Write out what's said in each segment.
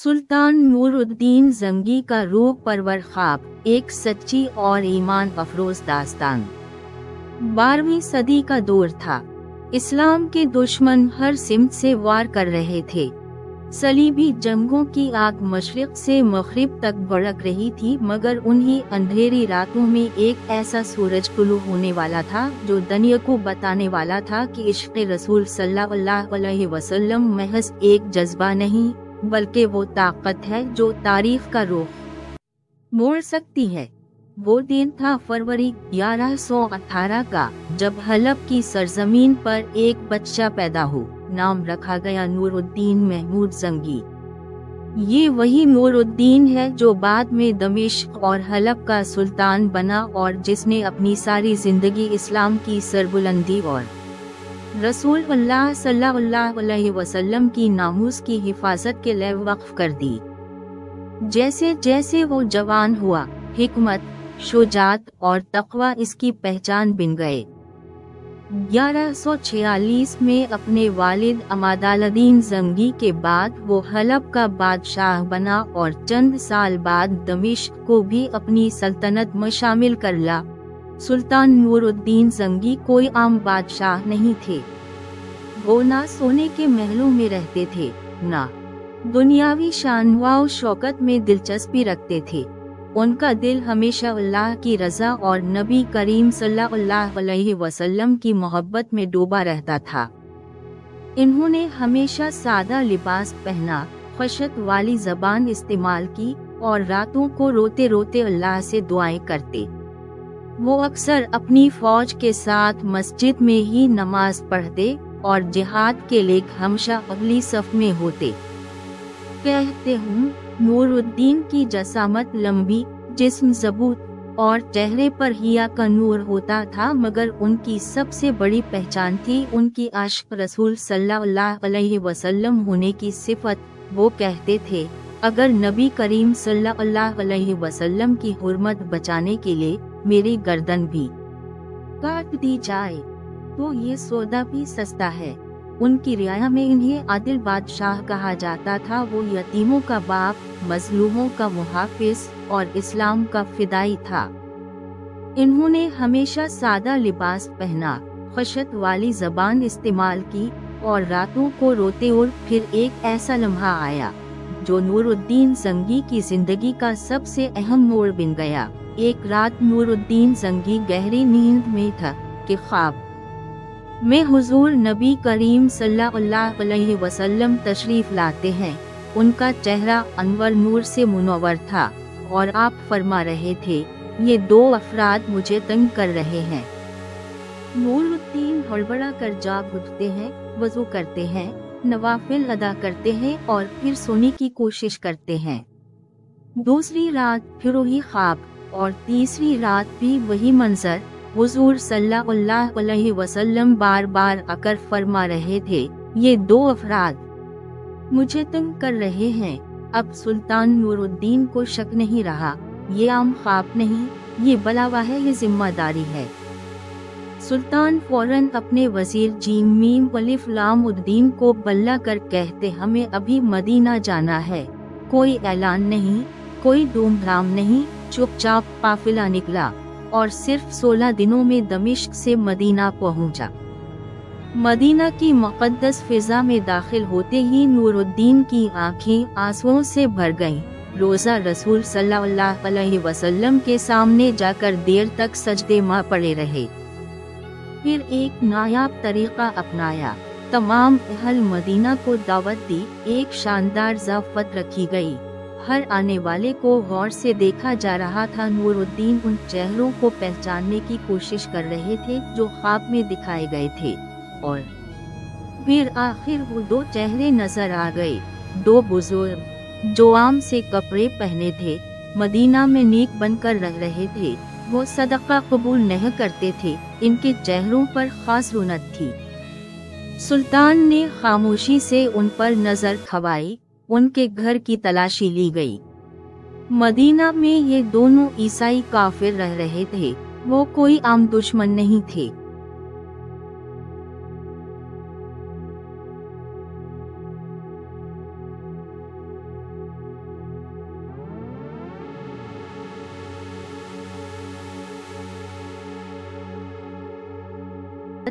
सुल्तान नूरुद्दीन जंगी का रूह परवर ख्वाब, एक सच्ची और ईमान अफरोज दास्तान। 12वीं सदी का दौर था। इस्लाम के दुश्मन हर सिमत से वार कर रहे थे। सलीबी जंगों की आग मशरिक से मगरिब तक भड़क रही थी, मगर उन्हीं अंधेरी रातों में एक ऐसा सूरज तुलू होने वाला था जो दुनिया को बताने वाला था कि इश्क़ रसूल सल्लल्लाहु अलैहि वसल्लम महज एक जज्बा नहीं, बल्कि वो ताकत है जो तारीख का रुख मोड़ सकती है। वो दिन था फरवरी 1118 का, जब हलब की सरजमीन पर एक बच्चा पैदा हो। नाम रखा गया नूरुद्दीन महमूद जंगी। ये वही नूरुद्दीन है जो बाद में दमिश्क और हलब का सुल्तान बना और जिसने अपनी सारी जिंदगी इस्लाम की सरबुलंदी और रसूल अल्लाह सल्लल्लाहु अलैहि वसल्लम की नामूस की हिफाजत के लिए वक्फ कर दी। जैसे जैसे वो जवान हुआ, हिकमत, शुजात और तक़वा इसकी पहचान बन गए। 1146 में अपने वालिद अमादुद्दीन जंगी के बाद वो हलब का बादशाह बना और चंद साल बाद दमिश्क को भी अपनी सल्तनत में शामिल कर ला। सुल्तान नूरुद्दीन जंगी कोई आम बादशाह नहीं थे। वो ना सोने के महलों में रहते थे, ना दुनियावी शान व शौकत में दिलचस्पी रखते थे। उनका दिल हमेशा अल्लाह की रज़ा और नबी करीम सल्लल्लाहु अलैहि वसल्लम की मोहब्बत में डूबा रहता था। इन्होंने हमेशा सादा लिबास पहना, खशत वाली ज़बान इस्तेमाल की और रातों को रोते रोते अल्लाह से दुआएं करते। वो अक्सर अपनी फौज के साथ मस्जिद में ही नमाज पढ़ते और जिहाद के लिए हमेशा अगली सफ में होते। कहते हूँ, नूरुद्दीन की जसामत लंबी, जिस्म ज़बूत और चेहरे पर हिया का नूर होता था, मगर उनकी सबसे बड़ी पहचान थी उनकी आशिक रसूल सल्लल्लाहु अलैहि वसल्लम होने की सिफत। वो कहते थे, अगर नबी करीम सल्लल्लाहु अलैहि वसल्लम की हुर्मत बचाने के लिए मेरी गर्दन भी काट दी जाए तो ये सौदा भी सस्ता है। उनकी रियाया में इन्हें आदिल बादशाह कहा जाता था। वो यतीमों का बाप, मजलूमों का मुहाफिज और इस्लाम का फिदाई था। इन्होंने हमेशा सादा लिबास पहना, खशत वाली ज़बान इस्तेमाल की और रातों को रोते। और फिर एक ऐसा लम्हा आया जो नूरुद्दीन जंगी की जिंदगी का सबसे अहम मोड़ बन गया। एक रात नूरुद्दीन जंगी गहरी नींद में था कि ख्वाब में हुजूर नबी करीम सल्लल्लाहु अलैहि वसल्लम तशरीफ लाते हैं। उनका चेहरा अनवर नूर से मुनव्वर था और आप फरमा रहे थे, ये दो अफराद मुझे तंग कर रहे हैं। नूरुद्दीन हड़बड़ा कर जाग उठते हैं, वज़ू करते हैं, नवाफिल अदा करते हैं और फिर सोने की कोशिश करते हैं। दूसरी रात फिर वही ख्वाब और तीसरी रात भी वही मंजर। हुजूर सल्लल्लाहु अलैहि वसल्लम बार बार आकर फरमा रहे थे, ये दो अफराद मुझे तंग कर रहे हैं। अब सुल्तान नूरुद्दीन को शक नहीं रहा, ये आम ख्वाब नहीं, ये बलावा है, ये जिम्मेदारी है। सुल्तान फौरन अपने वजीर जीम मीम अलिफ लाम उद्दीन को बल्ला कर कहते, हमें अभी मदीना जाना है। कोई ऐलान नहीं, कोई धूमधाम नहीं, चुपचाप काफिला निकला और सिर्फ 16 दिनों में दमिश्क से मदीना पहुंचा। मदीना की मुक़द्दस फिजा में दाखिल होते ही नूरुद्दीन की आंखें आंसुओं से भर गईं। रोज़ा रसूल सल्लल्लाहु अलैहि वसल्लम के सामने जाकर देर तक सजदे में पड़े रहे। फिर एक नायाब तरीका अपनाया, तमाम अहल मदीना को दावत दी। एक शानदार ज़ाफ़त रखी गई, हर आने वाले को गौर से देखा जा रहा था। नूरुद्दीन उन चेहरों को पहचानने की कोशिश कर रहे थे जो ख्वाब में दिखाए गए थे, और फिर आखिर वो दो चेहरे नजर आ गए। दो बुजुर्ग जो आम से कपड़े पहने थे, मदीना में नेक बनकर रह रहे थे। वो सदका कबूल नहीं करते थे, इनके चेहरों पर खास रौनक थी। सुल्तान ने खामोशी से उन पर नजर खवाई। उनके घर की तलाशी ली गई। मदीना में ये दोनों ईसाई काफिर रह रहे थे, वो कोई आम दुश्मन नहीं थे।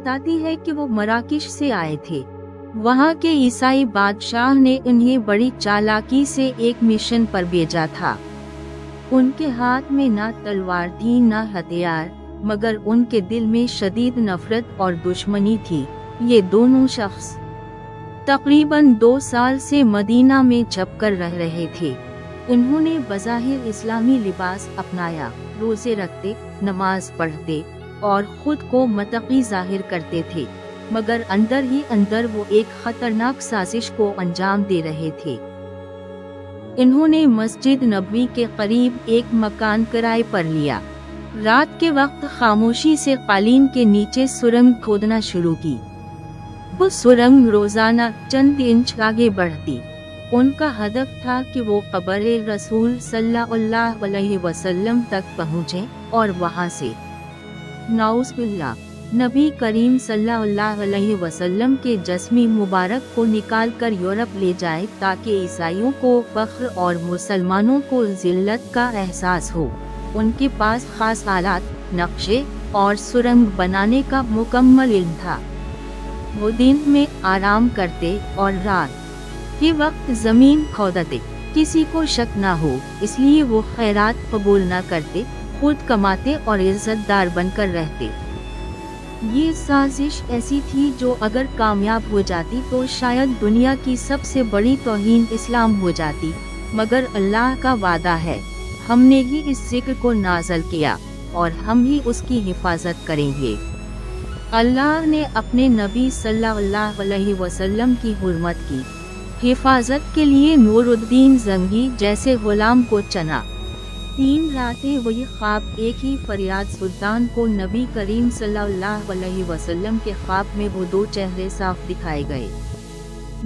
बताती है कि वो मराकश से आए थे। वहाँ के ईसाई बादशाह ने उन्हें बड़ी चालाकी से एक मिशन पर भेजा था। उनके हाथ में ना तलवार थी ना हथियार, मगर उनके दिल में शदीद नफरत और दुश्मनी थी। ये दोनों शख्स तकरीबन 2 साल से मदीना में छपकर रह रहे थे। उन्होंने बज़ाहिर इस्लामी लिबास अपनाया, रोजे रखते, नमाज पढ़ते और खुद को मुत्तकी जाहिर करते थे, मगर अंदर ही अंदर वो एक खतरनाक साजिश को अंजाम दे रहे थे। इन्होंने मस्जिद नबवी के करीब एक मकान किराए पर लिया। रात के वक्त खामोशी से कालीन के नीचे सुरंग खोदना शुरू की। वो सुरंग रोजाना चंद इंच आगे बढ़ती। उनका हदफ था कि वो कब्र रसूल सल्लल्लाहु अलैहि वसल्लम तक पहुँचे और वहाँ से नाउज़ुबिल्लाह नबी करीम सल्लल्लाहु अलैहि वसल्लम के जस्मी मुबारक को निकालकर यूरोप ले जाए, ताकि ईसाइयों को फख्र और मुसलमानों को जिल्लत का एहसास हो। उनके पास खास आलात, नक्शे और सुरंग बनाने का मुकम्मल इल्म था। वो दिन में आराम करते और रात के वक्त जमीन खोदते। किसी को शक न हो इसलिए वो खैरात कबूल न करते, खुद कमाते और इज्जतदार बनकर रहते। ये साजिश ऐसी थी जो अगर कामयाब हो जाती तो शायद दुनिया की सबसे बड़ी तौहीन इस्लाम हो जाती, मगर अल्लाह का वादा है, हमने ही इस जिक्र को नाज़िल किया और हम ही उसकी हिफाजत करेंगे। अल्लाह ने अपने नबी सल्लल्लाहु अलैहि वसल्लम की हुर्मत की हिफाजत के लिए नूरुद्दीन जंगी जैसे गुलाम को चुना। 3 रातें वही ख्वाब, एक ही फरियाद। सुल्तान को नबी करीम सल्लल्लाहु अलैहि वसल्लम के ख्वाब में वो 2 चेहरे साफ दिखाए गए,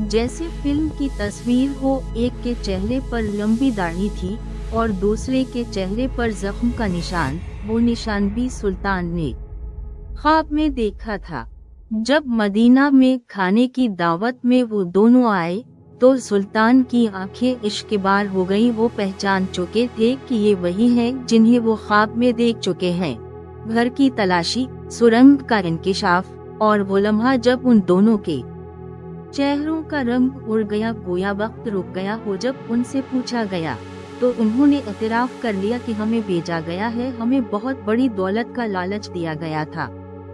जैसे फिल्म की तस्वीर हो। एक के चेहरे पर लंबी दाढ़ी थी और दूसरे के चेहरे पर जख्म का निशान। वो निशान भी सुल्तान ने ख्वाब में देखा था। जब मदीना में खाने की दावत में वो दोनों आए तो सुल्तान की आंखें इश्क़बार हो गई। वो पहचान चुके थे कि ये वही हैं जिन्हें वो ख्वाब में देख चुके हैं। घर की तलाशी, सुरंग का इंकिशाफ और वो लम्हा जब उन दोनों के चेहरों का रंग उड़ गया, गोया वक्त रुक गया हो। जब उनसे पूछा गया तो उन्होंने एतराफ़ कर लिया कि हमें भेजा गया है, हमें बहुत बड़ी दौलत का लालच दिया गया था,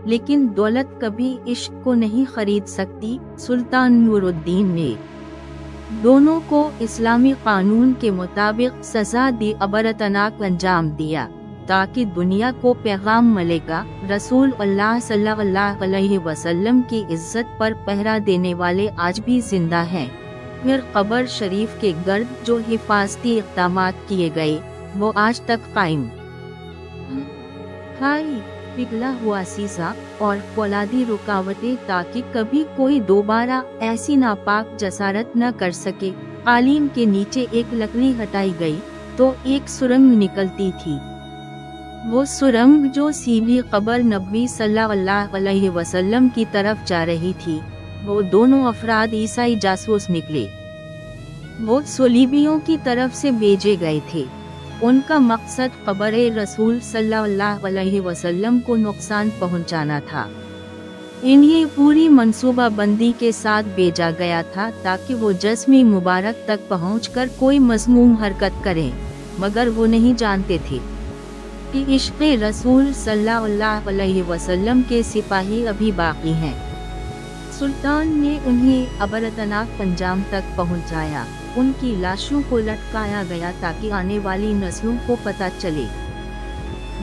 लेकिन दौलत कभी इश्क को नहीं खरीद सकती। सुल्तान नूरुद्दीन ने दोनों को इस्लामी कानून के मुताबिक सजा दी, अबरतनाक अंजाम दिया, ताकि दुनिया को पैगाम मिलेगा, रसूल अल्लाह सल्लल्लाहु अलैहि वसल्लम की इज्जत पर पहरा देने वाले आज भी जिंदा हैं। फिर कब्र शरीफ के गर्द जो हिफाजती इक़दामात किए गए वो आज तक कायम। पिघला हुआ शीशा और फौलादी रुकावटें, ताकि कभी कोई दोबारा ऐसी नापाक जसारत न कर सके। कालीन के नीचे एक लकड़ी हटाई गई तो एक सुरंग निकलती थी। वो सुरंग जो सीधी कब्र नबी सल्लल्लाहु अलैहि वसल्लम की तरफ जा रही थी। वो दोनों अफराद ईसाई जासूस निकले। वो सलीबियों की तरफ से भेजे गए थे। उनका मकसद कब्र रसूल सल्लल्लाहु अलैहि वसल्लम को नुकसान पहुंचाना था। इन्हें पूरी मंसूबाबंदी के साथ भेजा गया था ताकि वो जस्मी मुबारक तक पहुंचकर कोई मज़मूम हरकत करें, मगर वो नहीं जानते थे कि इश्क़े रसूल सल्लल्लाहु अलैहि वसल्लम के सिपाही अभी बाकी हैं। सुल्तान ने उन्हें अबरतनाक अंजाम तक पहुंचाया। उनकी लाशों को लटकाया गया ताकि आने वाली नस्लों को पता चले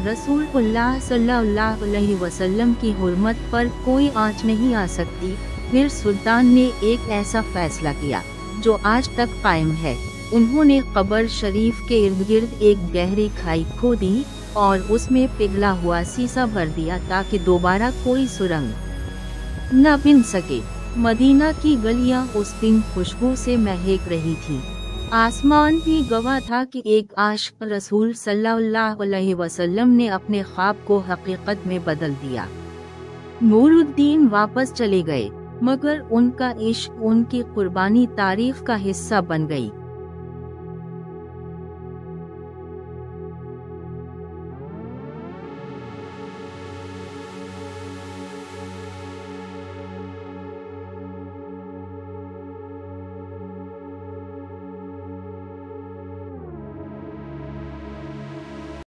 रसूलुल्लाह सल्लल्लाहु अलैहि वसल्लम की हुर्मत पर कोई आंच नहीं आ सकती। फिर सुल्तान ने एक ऐसा फैसला किया जो आज तक कायम है। उन्होंने कब्र शरीफ के इर्द गिर्द एक गहरी खाई खोदी और उसमें पिघला हुआ शीशा भर दिया ताकि दोबारा कोई सुरंग न बिन सके। मदीना की गलियां उस दिन खुशबू से महक रही थी। आसमान भी गवाह था कि एक आशिक़ रसूल सल्लल्लाहु अलैहि वसल्लम ने अपने ख्वाब को हकीकत में बदल दिया। नूरुद्दीन वापस चले गए, मगर उनका इश्क, उनकी कुर्बानी तारीख का हिस्सा बन गई।